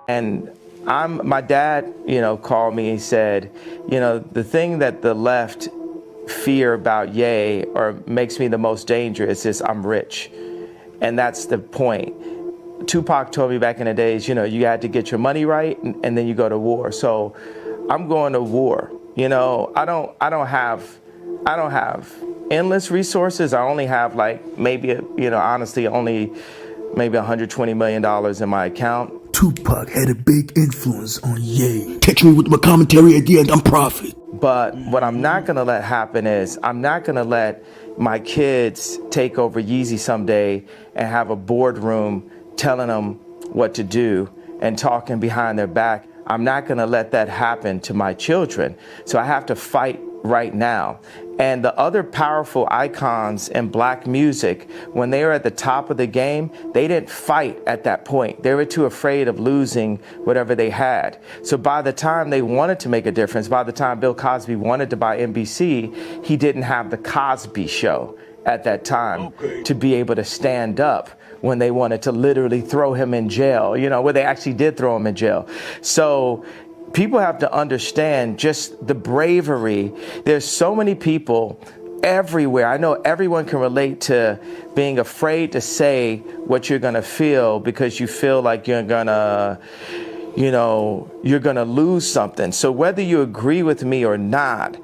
And my dad, called me and said, the thing that the left fear about Ye or makes me the most dangerous is I'm rich. And that's the point. Tupac told me back in the days, you had to get your money right and then you go to war. So I'm going to war. I don't have endless resources. I only have maybe, honestly, only maybe $120 million in my account. Tupac had a big influence on Ye. Catch me with my commentary at the end, I'm Prophet. But what I'm not gonna let happen is I'm not gonna let my kids take over Yeezy someday and have a boardroom telling them what to do and talking behind their back. I'm not gonna let that happen to my children. So I have to fight right now. And the other powerful icons in black music, when they were at the top of the game, they didn't fight at that point. They were too afraid of losing whatever they had. So by the time they wanted to make a difference, by the time Bill Cosby wanted to buy NBC, he didn't have the Cosby Show at that time to be able to stand up when they wanted to literally throw him in jail, where they actually did throw him in jail. So people have to understand just the bravery. There's so many people everywhere. I know everyone can relate to being afraid to say what you're gonna feel because you feel like you're gonna lose something. So whether you agree with me or not,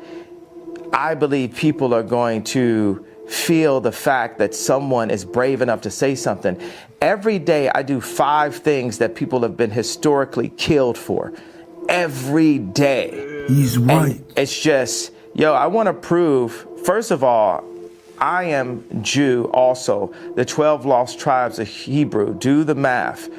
I believe people are going to feel the fact that someone is brave enough to say something. Every day I do 5 things that people have been historically killed for. Every day. He's right. And it's just, I want to prove, first of all, I am Jew also. The 12 lost tribes of Hebrew. Do the math.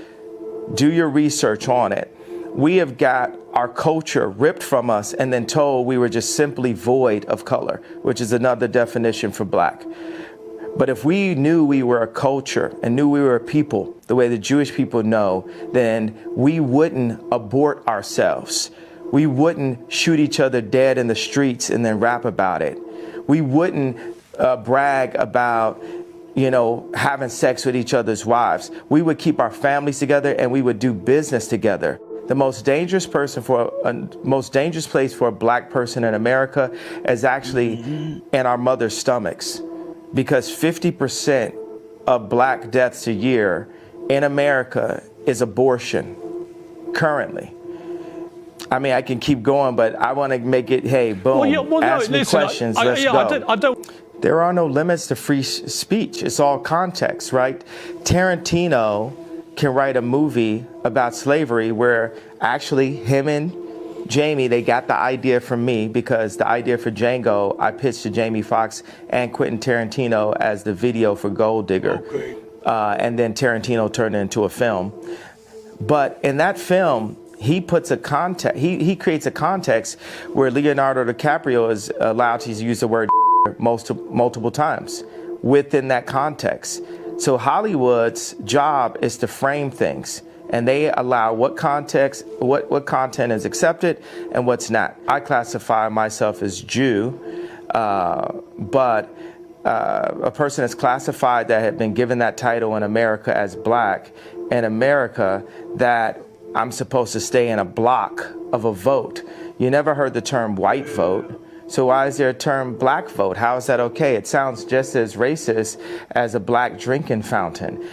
Do your research on it. We have got our culture ripped from us and then told we were just simply void of color, which is another definition for black. But if we knew we were a culture and knew we were a people, the way the Jewish people know, then we wouldn't abort ourselves. We wouldn't shoot each other dead in the streets and then rap about it. We wouldn't brag about, having sex with each other's wives. We would keep our families together and we would do business together. The most dangerous place for a black person in America is actually in our mother's stomachs. Because 50% of black deaths a year in America is abortion, currently. I mean, I can keep going, but I want to make it, hey, boom, ask me questions, let's go. There are no limits to free speech. It's all context, right? Tarantino can write a movie about slavery where actually him and Jamie, they got the idea from me because the idea for Django, I pitched to Jamie Foxx and Quentin Tarantino as the video for Gold Digger. And then Tarantino turned it into a film. But in that film, he puts a context, he creates a context where Leonardo DiCaprio is allowed to use the word multiple times within that context. So Hollywood's job is to frame things, and they allow what context, what content is accepted and what's not. I classify myself as Jew, but a person is classified that had been given that title in America as black, in America that I'm supposed to stay in a block of a vote. You never heard the term white vote. So why is there a term black vote? How is that okay? It sounds just as racist as a black drinking fountain.